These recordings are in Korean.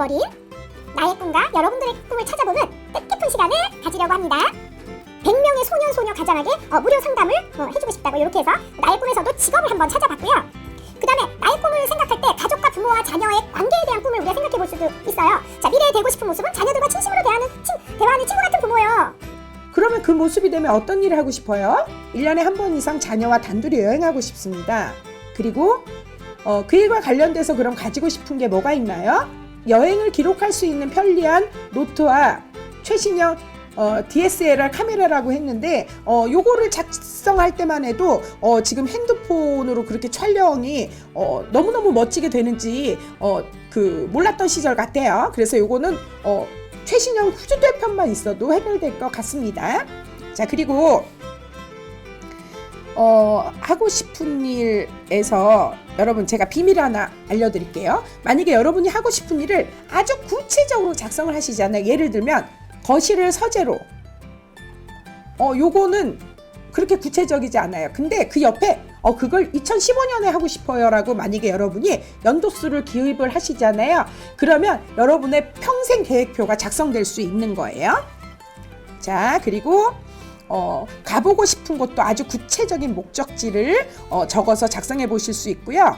잃어버린 나의 꿈과 여러분들의 꿈을 찾아보는 뜻깊은 시간을 가지려고 합니다. 100명의 소년 소녀 가장에게 무료 상담을 해주고 싶다고 이렇게 해서 나의 꿈에서도 직업을 한번 찾아봤고요. 그 다음에 나의 꿈을 생각할 때 가족과 부모와 자녀의 관계에 대한 꿈을 우리가 생각해 볼 수도 있어요. 자, 미래에 되고 싶은 모습은 자녀들과 진심으로 대화하는 친구 같은 부모예요. 그러면 그 모습이 되면 어떤 일을 하고 싶어요? 1년에 한 번 이상 자녀와 단둘이 여행하고 싶습니다. 그리고 그 일과 관련돼서 그럼 가지고 싶은 게 뭐가 있나요? 여행을 기록할 수 있는 편리한 노트와 최신형 DSLR 카메라라고 했는데 요거를 작성할 때만 해도 지금 핸드폰으로 그렇게 촬영이 너무너무 멋지게 되는지 몰랐던 시절 같아요. 그래서 요거는 최신형 휴대폰만 있어도 해결될 것 같습니다. 자, 그리고 하고 싶은 일에서 여러분 제가 비밀 하나 알려드릴게요. 만약에 여러분이 하고 싶은 일을 아주 구체적으로 작성을 하시잖아요. 예를 들면 거실을 서재로 요거는 그렇게 구체적이지 않아요. 근데 그 옆에 그걸 2015년에 하고 싶어요 라고 만약에 여러분이 연도수를 기입을 하시잖아요. 그러면 여러분의 평생 계획표가 작성될 수 있는 거예요. 자, 그리고 가보고 싶은 곳도 아주 구체적인 목적지를 적어서 작성해 보실 수 있고요.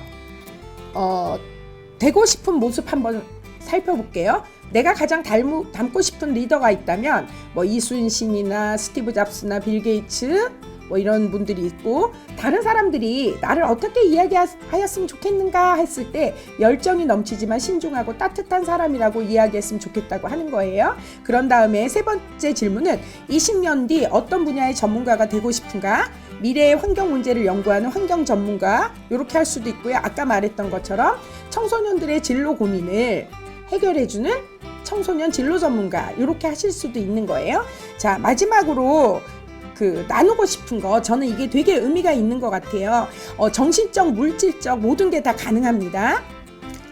되고 싶은 모습 한번 살펴볼게요. 내가 가장 닮고 싶은 리더가 있다면 이순신이나 스티브 잡스나 빌 게이츠 이런 분들이 있고, 다른 사람들이 나를 어떻게 이야기하였으면 좋겠는가 했을 때 열정이 넘치지만 신중하고 따뜻한 사람이라고 이야기했으면 좋겠다고 하는 거예요. 그런 다음에 세 번째 질문은 20년 뒤 어떤 분야의 전문가가 되고 싶은가? 미래의 환경 문제를 연구하는 환경 전문가, 이렇게 할 수도 있고요. 아까 말했던 것처럼 청소년들의 진로 고민을 해결해주는 청소년 진로 전문가, 이렇게 하실 수도 있는 거예요. 자, 마지막으로 나누고 싶은 거, 저는 이게 되게 의미가 있는 것 같아요. 정신적, 물질적 모든 게 다 가능합니다.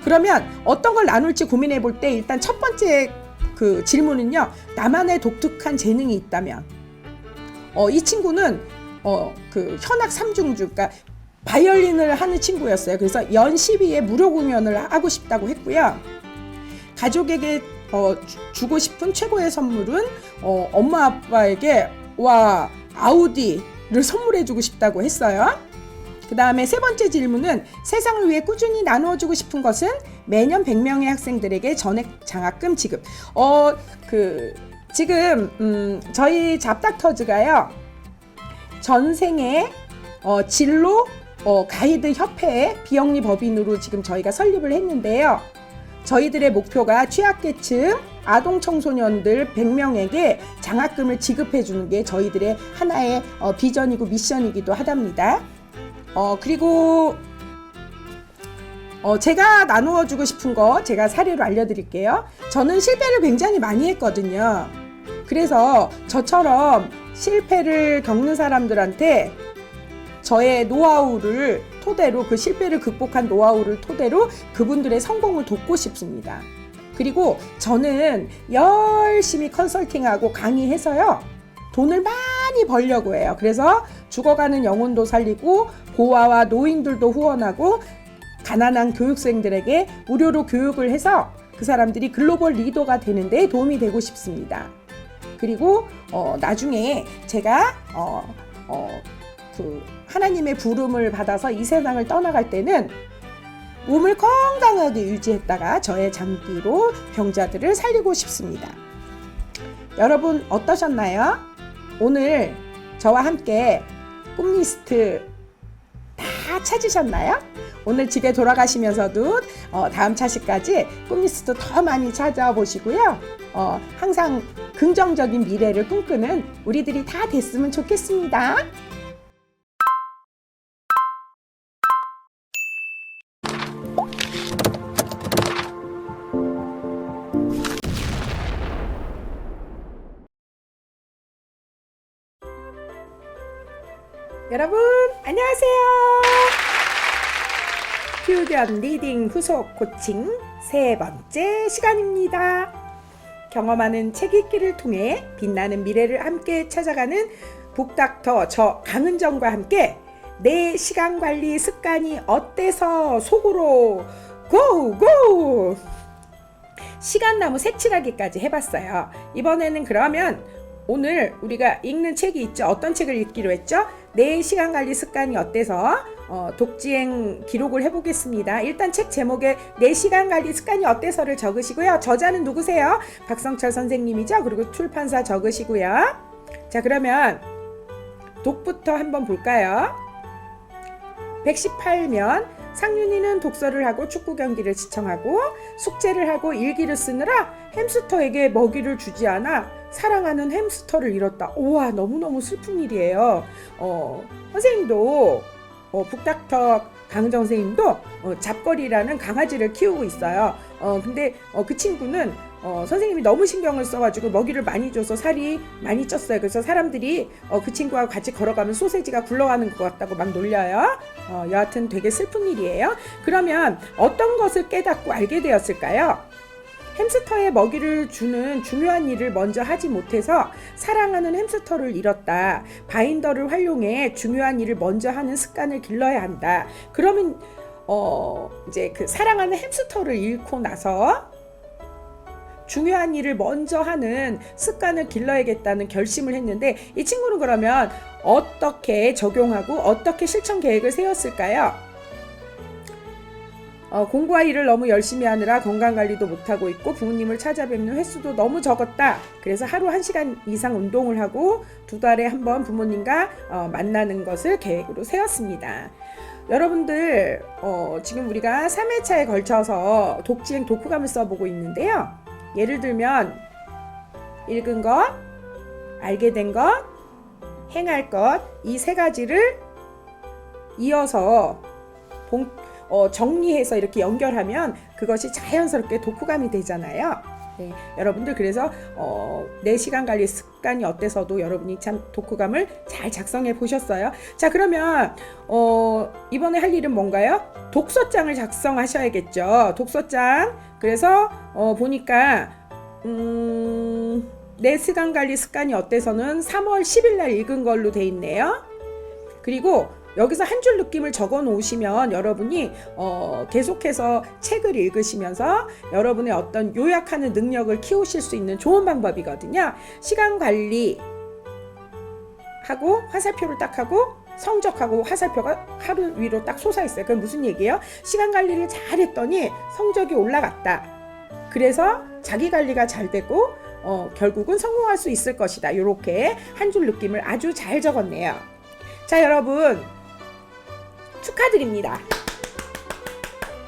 그러면 어떤 걸 나눌지 고민해 볼 때 일단 첫 번째 질문은요, 나만의 독특한 재능이 있다면. 이 친구는 현악 3중주, 그러니까 바이올린을 하는 친구였어요. 그래서 연 12회 무료 공연을 하고 싶다고 했고요. 가족에게 주고 싶은 최고의 선물은 엄마 아빠에게 아우디를 선물해주고 싶다고 했어요. 그 다음에 세 번째 질문은 세상을 위해 꾸준히 나누어주고 싶은 것은 매년 100명의 학생들에게 전액 장학금 지급. 지금 저희 잡닥터즈가요, 전생에 진로 가이드 협회 비영리 법인으로 지금 저희가 설립을 했는데요. 저희들의 목표가 취약계층 아동 청소년들 100명에게 장학금을 지급해 주는 게 저희들의 하나의 비전이고 미션이기도 하답니다. 그리고 제가 나누어 주고 싶은 거 제가 사례로 알려드릴게요. 저는 실패를 굉장히 많이 했거든요. 그래서 저처럼 실패를 겪는 사람들한테 저의 노하우를 토대로, 그 실패를 극복한 노하우를 토대로 그분들의 성공을 돕고 싶습니다. 그리고 저는 열심히 컨설팅하고 강의해서요, 돈을 많이 벌려고 해요. 그래서 죽어가는 영혼도 살리고 고아와 노인들도 후원하고 가난한 교육생들에게 무료로 교육을 해서 그 사람들이 글로벌 리더가 되는 데 도움이 되고 싶습니다. 그리고 나중에 제가 하나님의 부름을 받아서 이 세상을 떠나갈 때는 몸을 건강하게 유지했다가 저의 장기로 병자들을 살리고 싶습니다. 여러분 어떠셨나요? 오늘 저와 함께 꿈리스트 다 찾으셨나요? 오늘 집에 돌아가시면서도 다음 차시까지 꿈리스트 더 많이 찾아보시고요. 항상 긍정적인 미래를 꿈꾸는 우리들이 다 됐으면 좋겠습니다. 여러분 안녕하세요. 퓨전 리딩 후속 코칭 세 번째 시간입니다. 경험하는 책 읽기를 통해 빛나는 미래를 함께 찾아가는 북닥터 저 강은정과 함께 내 시간관리 습관이 어때서 속으로 고고! 시간나무 색칠하기까지 해봤어요. 이번에는 그러면 오늘 우리가 읽는 책이 있죠. 어떤 책을 읽기로 했죠? 내 시간관리 습관이 어때서 독지행 기록을 해보겠습니다. 일단 책 제목에 내 시간관리 습관이 어때서를 적으시고요. 저자는 누구세요? 박성철 선생님이죠. 그리고 출판사 적으시고요. 자, 그러면 독부터 한번 볼까요? 118면 상윤이는 독서를 하고 축구 경기를 시청하고 숙제를 하고 일기를 쓰느라 햄스터에게 먹이를 주지 않아 사랑하는 햄스터를 잃었다. 우와, 너무너무 슬픈 일이에요. 선생님도 북닥터 강은정 선생님도 잡거리라는 강아지를 키우고 있어요. 근데 그 친구는 선생님이 너무 신경을 써가지고 먹이를 많이 줘서 살이 많이 쪘어요. 그래서 사람들이 그 친구와 같이 걸어가면 소세지가 굴러가는 것 같다고 막 놀려요. 여하튼 되게 슬픈 일이에요. 그러면 어떤 것을 깨닫고 알게 되었을까요? 햄스터에 먹이를 주는 중요한 일을 먼저 하지 못해서 사랑하는 햄스터를 잃었다. 바인더를 활용해 중요한 일을 먼저 하는 습관을 길러야 한다. 그러면 이제 그 사랑하는 햄스터를 잃고 나서 중요한 일을 먼저 하는 습관을 길러야겠다는 결심을 했는데, 이 친구는 그러면 어떻게 적용하고 어떻게 실천 계획을 세웠을까요? 공부와 일을 너무 열심히 하느라 건강관리도 못하고 있고 부모님을 찾아뵙는 횟수도 너무 적었다. 그래서 하루 1시간 이상 운동을 하고 2달에 한 번 부모님과 만나는 것을 계획으로 세웠습니다. 여러분들 지금 우리가 3회차에 걸쳐서 독지행 독후감을 써보고 있는데요. 예를 들면 읽은 것, 알게 된 것, 행할 것, 이 3가지를 이어서 정리해서 이렇게 연결하면 그것이 자연스럽게 독후감이 되잖아요. 네, 여러분들 그래서 내 시간 관리 습관이 어때서도 여러분이 참 독후감을 잘 작성해 보셨어요. 자, 그러면 이번에 할 일은 뭔가요? 독서장을 작성하셔야겠죠. 독서장. 그래서 보니까 내 시간 관리 습관이 어때서는 3월 10일 날 읽은 걸로 돼 있네요. 그리고 여기서 한 줄 느낌을 적어 놓으시면 여러분이 계속해서 책을 읽으시면서 여러분의 어떤 요약하는 능력을 키우실 수 있는 좋은 방법이거든요. 시간 관리 하고 화살표를 딱 하고 성적하고 화살표가 하루 위로 딱 솟아있어요. 그럼 무슨 얘기예요? 시간 관리를 잘 했더니 성적이 올라갔다. 그래서 자기 관리가 잘 되고 결국은 성공할 수 있을 것이다. 이렇게 한 줄 느낌을 아주 잘 적었네요. 자, 여러분 축하드립니다.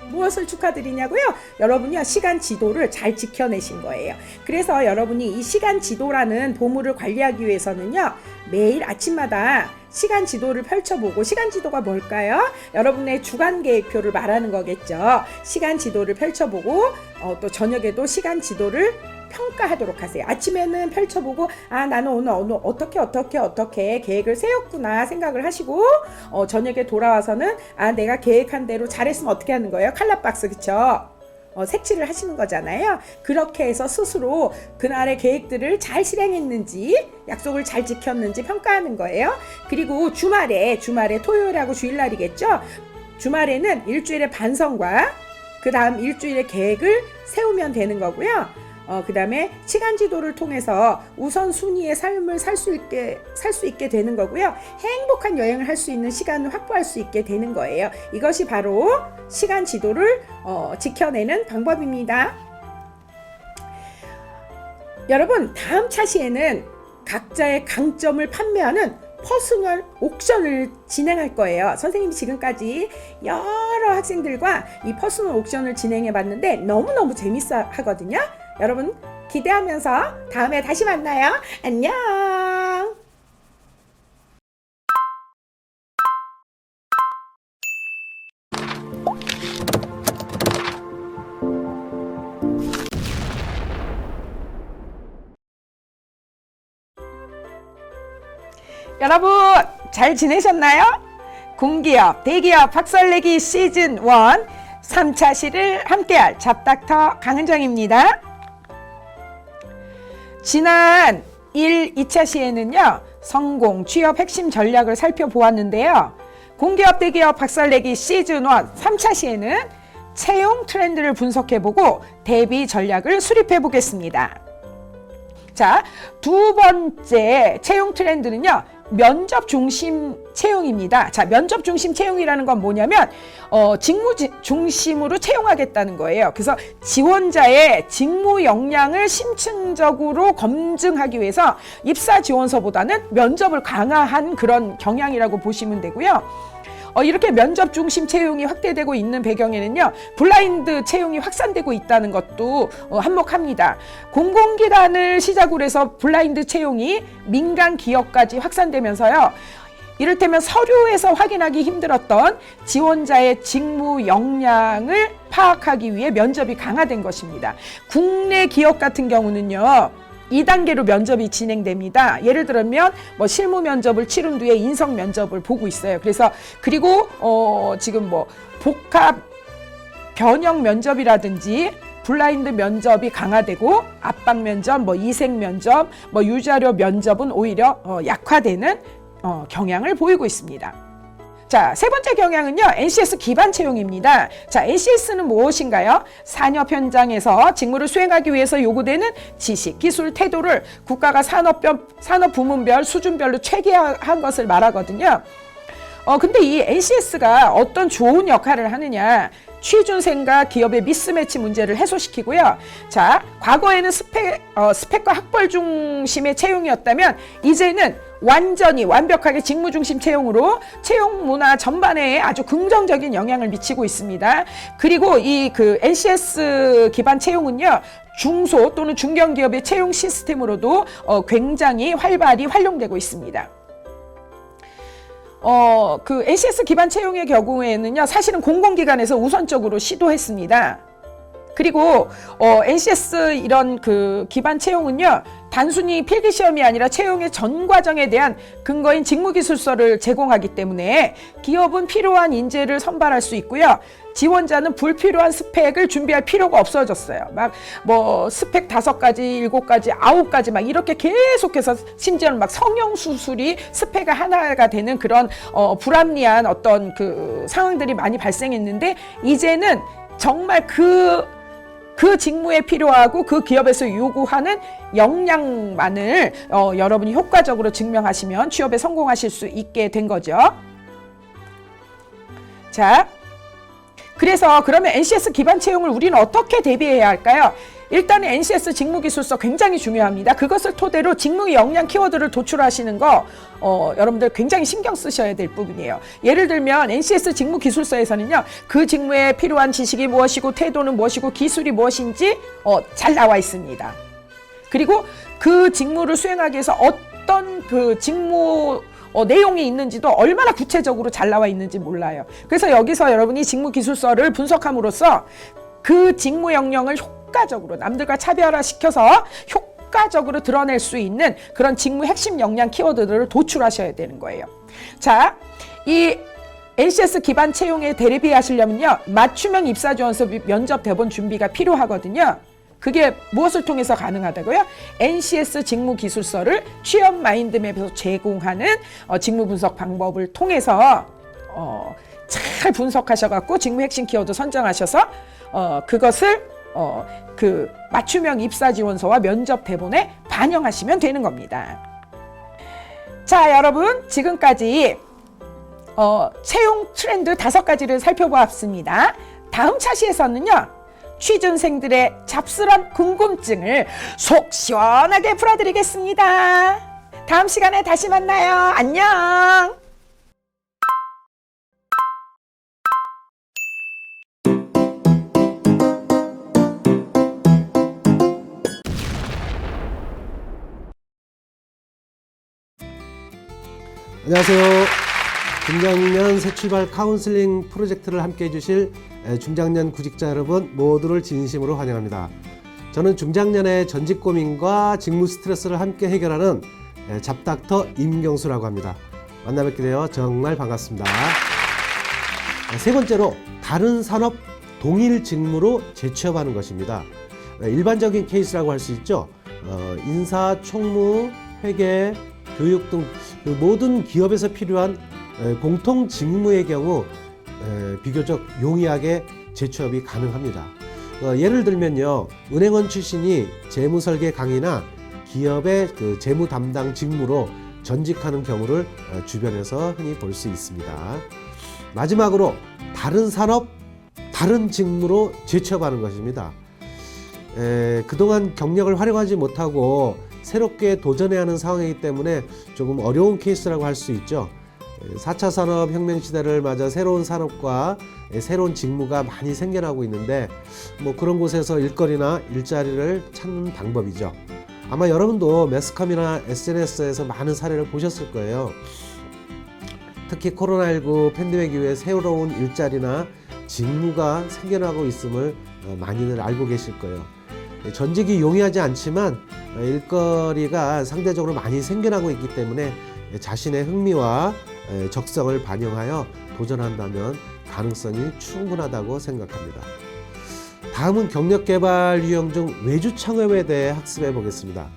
무엇을 축하드리냐고요? 여러분이요, 시간 지도를 잘 지켜내신 거예요. 그래서 여러분이 이 시간 지도라는 보물을 관리하기 위해서는요, 매일 아침마다 시간 지도를 펼쳐보고, 시간 지도가 뭘까요? 여러분의 주간 계획표를 말하는 거겠죠. 시간 지도를 펼쳐보고 또 저녁에도 시간 지도를 평가하도록 하세요. 아침에는 펼쳐보고 나는 오늘 어떻게 계획을 세웠구나 생각을 하시고 저녁에 돌아와서는 내가 계획한 대로 잘했으면 어떻게 하는 거예요? 칼라박스, 그쵸? 색칠을 하시는 거잖아요. 그렇게 해서 스스로 그날의 계획들을 잘 실행했는지, 약속을 잘 지켰는지 평가하는 거예요. 그리고 주말에 토요일하고 주일날이겠죠. 주말에는 일주일의 반성과 그 다음 일주일의 계획을 세우면 되는 거고요. 그 다음에 시간 지도를 통해서 우선순위의 삶을 살 수 있게 되는 거고요. 행복한 여행을 할 수 있는 시간을 확보할 수 있게 되는 거예요. 이것이 바로 시간 지도를 지켜내는 방법입니다. 여러분, 다음 차시에는 각자의 강점을 판매하는 퍼스널 옥션을 진행할 거예요. 선생님이 지금까지 여러 학생들과 이 퍼스널 옥션을 진행해 봤는데 너무너무 재밌어 하거든요. 여러분 기대하면서 다음에 다시 만나요. 안녕. 여러분 잘 지내셨나요? 공기업, 대기업 박살내기 시즌 1 3차 시를 함께할 잡닥터 강은정입니다. 지난 1, 2차 시에는요, 성공, 취업 핵심 전략을 살펴보았는데요. 공기업, 대기업 박살내기 시즌 1 3차 시에는 채용 트렌드를 분석해보고 대비 전략을 수립해보겠습니다. 자, 두 번째 채용 트렌드는요, 면접 중심 채용입니다. 자, 면접 중심 채용이라는 건 뭐냐면 직무 중심으로 채용하겠다는 거예요. 그래서 지원자의 직무 역량을 심층적으로 검증하기 위해서 입사 지원서보다는 면접을 강화한 그런 경향이라고 보시면 되고요. 이렇게 면접 중심 채용이 확대되고 있는 배경에는요, 블라인드 채용이 확산되고 있다는 것도 한몫합니다. 공공기관을 시작으로 해서 블라인드 채용이 민간 기업까지 확산되면서요, 이를테면 서류에서 확인하기 힘들었던 지원자의 직무 역량을 파악하기 위해 면접이 강화된 것입니다. 국내 기업 같은 경우는요, 2단계로 면접이 진행됩니다. 예를 들면 뭐 실무 면접을 치른 뒤에 인성 면접을 보고 있어요. 그리고 지금 뭐 복합 변형 면접이라든지 블라인드 면접이 강화되고 압박 면접, 뭐 이색 면접, 뭐 유자료 면접은 오히려 약화되는 경향을 보이고 있습니다. 자, 세 번째 경향은요, NCS 기반 채용입니다. 자, NCS는 무엇인가요? 산업 현장에서 직무를 수행하기 위해서 요구되는 지식, 기술, 태도를 국가가 산업 부문별, 수준별로 체계한 것을 말하거든요. 근데 이 NCS가 어떤 좋은 역할을 하느냐? 취준생과 기업의 미스매치 문제를 해소시키고요. 자, 과거에는 스펙과 학벌 중심의 채용이었다면 이제는 완벽하게 직무 중심 채용으로 채용 문화 전반에 아주 긍정적인 영향을 미치고 있습니다. 그리고 이 NCS 기반 채용은요, 중소 또는 중견기업의 채용 시스템으로도 굉장히 활발히 활용되고 있습니다. NCS 기반 채용의 경우에는요, 사실은 공공기관에서 우선적으로 시도했습니다. 그리고 NCS 이런 기반 채용은요, 단순히 필기시험이 아니라 채용의 전 과정에 대한 근거인 직무기술서를 제공하기 때문에 기업은 필요한 인재를 선발할 수 있고요. 지원자는 불필요한 스펙을 준비할 필요가 없어졌어요. 막 뭐 스펙 5가지, 7가지, 9가지 막 이렇게 계속해서 심지어는 막 성형수술이 스펙이 하나가 되는 그런 불합리한 어떤 상황들이 많이 발생했는데, 이제는 정말 그 직무에 필요하고 그 기업에서 요구하는 역량만을 여러분이 효과적으로 증명하시면 취업에 성공하실 수 있게 된 거죠. 자, 그래서 그러면 NCS 기반 채용을 우리는 어떻게 대비해야 할까요? 일단은 NCS 직무기술서 굉장히 중요합니다. 그것을 토대로 직무 역량 키워드를 도출하시는 거 여러분들 굉장히 신경 쓰셔야 될 부분이에요. 예를 들면 NCS 직무기술서에서는요, 그 직무에 필요한 지식이 무엇이고 태도는 무엇이고 기술이 무엇인지 잘 나와 있습니다. 그리고 그 직무를 수행하기 위해서 어떤 직무 내용이 있는지도 얼마나 구체적으로 잘 나와 있는지 몰라요. 그래서 여기서 여러분이 직무기술서를 분석함으로써 그 직무 역량을 효과적으로 남들과 차별화시켜서 효과적으로 드러낼 수 있는 그런 직무 핵심 역량 키워드들을 도출하셔야 되는 거예요. 자, 이 NCS 기반 채용에 대비하시려면요, 맞춤형 입사지원서 면접 대본 준비가 필요하거든요. 그게 무엇을 통해서 가능하다고요? NCS 직무기술서를 취업 마인드맵에서 제공하는 직무 분석 방법을 통해서 잘 분석하셔갖고 직무 핵심 키워드 선정하셔서 그것을 맞춤형 입사지원서와 면접 대본에 반영하시면 되는 겁니다. 자, 여러분, 지금까지 채용 트렌드 5가지를 살펴보았습니다. 다음 차시에서는요, 취준생들의 잡스런 궁금증을 속 시원하게 풀어드리겠습니다. 다음 시간에 다시 만나요. 안녕. 안녕하세요. 중장년 새출발 카운슬링 프로젝트를 함께 해주실 중장년 구직자 여러분 모두를 진심으로 환영합니다. 저는 중장년의 전직 고민과 직무 스트레스를 함께 해결하는 잡닥터 임경수라고 합니다. 만나 뵙게 되어 정말 반갑습니다. 세 번째로, 다른 산업 동일 직무로 재취업하는 것입니다. 일반적인 케이스라고 할 수 있죠. 인사, 총무, 회계, 교육 등 모든 기업에서 필요한 공통 직무의 경우 비교적 용이하게 재취업이 가능합니다. 예를 들면요, 은행원 출신이 재무설계 강의나 기업의 그 재무 담당 직무로 전직하는 경우를 주변에서 흔히 볼 수 있습니다. 마지막으로 다른 산업, 다른 직무로 재취업하는 것입니다. 그동안 경력을 활용하지 못하고 새롭게 도전해야 하는 상황이기 때문에 조금 어려운 케이스라고 할 수 있죠. 4차 산업혁명 시대를 맞아 새로운 산업과 새로운 직무가 많이 생겨나고 있는데 뭐 그런 곳에서 일거리나 일자리를 찾는 방법이죠. 아마 여러분도 매스컴이나 SNS에서 많은 사례를 보셨을 거예요. 특히 코로나19 팬데믹 이후에 새로운 일자리나 직무가 생겨나고 있음을 많이들 알고 계실 거예요. 전직이 용이하지 않지만 일거리가 상대적으로 많이 생겨나고 있기 때문에 자신의 흥미와 적성을 반영하여 도전한다면 가능성이 충분하다고 생각합니다. 다음은 경력개발 유형 중 외주 창업에 대해 학습해 보겠습니다.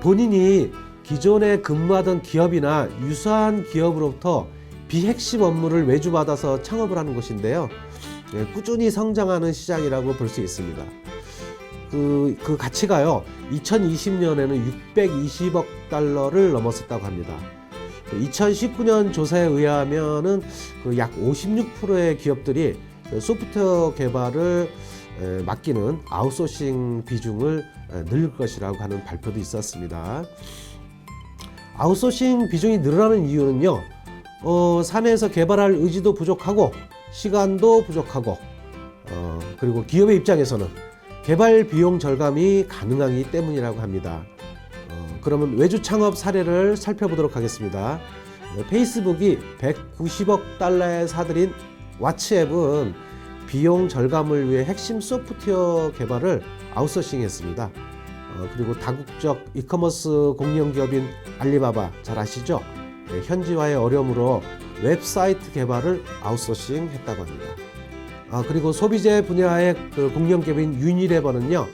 본인이 기존에 근무하던 기업이나 유사한 기업으로부터 비핵심 업무를 외주받아서 창업을 하는 것인데요. 꾸준히 성장하는 시장이라고 볼 수 있습니다. 그 가치가요, 2020년에는 620억 달러를 넘었었다고 합니다. 2019년 조사에 의하면은 약 56%의 기업들이 소프트웨어 개발을 맡기는 아웃소싱 비중을 늘릴 것이라고 하는 발표도 있었습니다. 아웃소싱 비중이 늘어나는 이유는요, 사내에서 개발할 의지도 부족하고 시간도 부족하고 그리고 기업의 입장에서는 개발 비용 절감이 가능하기 때문이라고 합니다. 그러면 외주 창업 사례를 살펴보도록 하겠습니다. 페이스북이 190억 달러에 사들인 왓츠앱은 비용 절감을 위해 핵심 소프트웨어 개발을 아웃소싱했습니다. 그리고 다국적 이커머스 공룡기업인 알리바바 잘 아시죠? 현지화의 어려움으로 웹사이트 개발을 아웃소싱했다고 합니다. 그리고 소비재 분야의 그 공룡기업인 유니레버는요,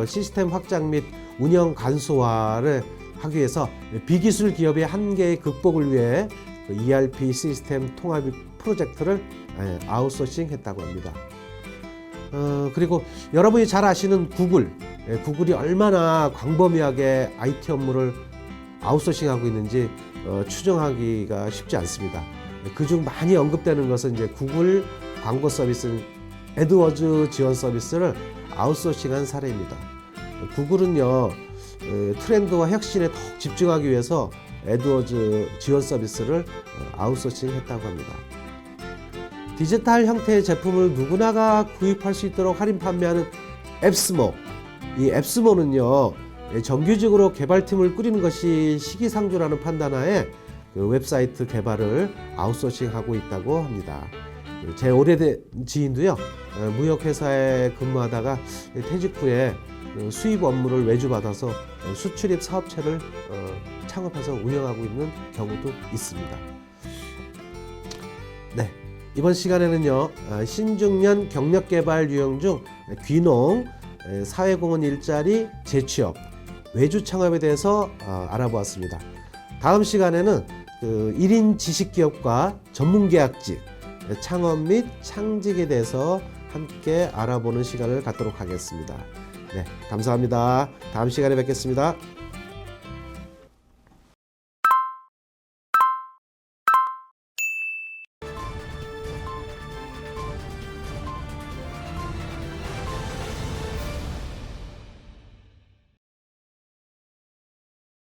시스템 확장 및 운영 간소화를 하기 위해서 비기술 기업의 한계의 극복을 위해 ERP 시스템 통합 프로젝트를 아웃소싱했다고 합니다. 그리고 여러분이 잘 아시는 구글이 얼마나 광범위하게 IT 업무를 아웃소싱하고 있는지 추정하기가 쉽지 않습니다. 그중 많이 언급되는 것은 이제 구글 광고 서비스 애드워즈 지원 서비스를 아웃소싱한 사례입니다. 구글은요, 트렌드와 혁신에 더욱 집중하기 위해서 애드워즈 지원 서비스를 아웃소싱했다고 합니다. 디지털 형태의 제품을 누구나가 구입할 수 있도록 할인 판매하는 앱스모. 이 앱스모는요, 정규직으로 개발팀을 꾸리는 것이 시기상조라는 판단하에 그 웹사이트 개발을 아웃소싱하고 있다고 합니다. 제 오래된 지인도요, 무역회사에 근무하다가 퇴직 후에 수입 업무를 외주받아서 수출입 사업체를 창업해서 운영하고 있는 경우도 있습니다. 네, 이번 시간에는요, 신중년 경력개발 유형 중 귀농, 사회공헌 일자리, 재취업, 외주 창업에 대해서 알아보았습니다. 다음 시간에는 1인 지식기업과 전문계약직, 창업 및 창직에 대해서 함께 알아보는 시간을 갖도록 하겠습니다. 네, 감사합니다. 다음 시간에 뵙겠습니다.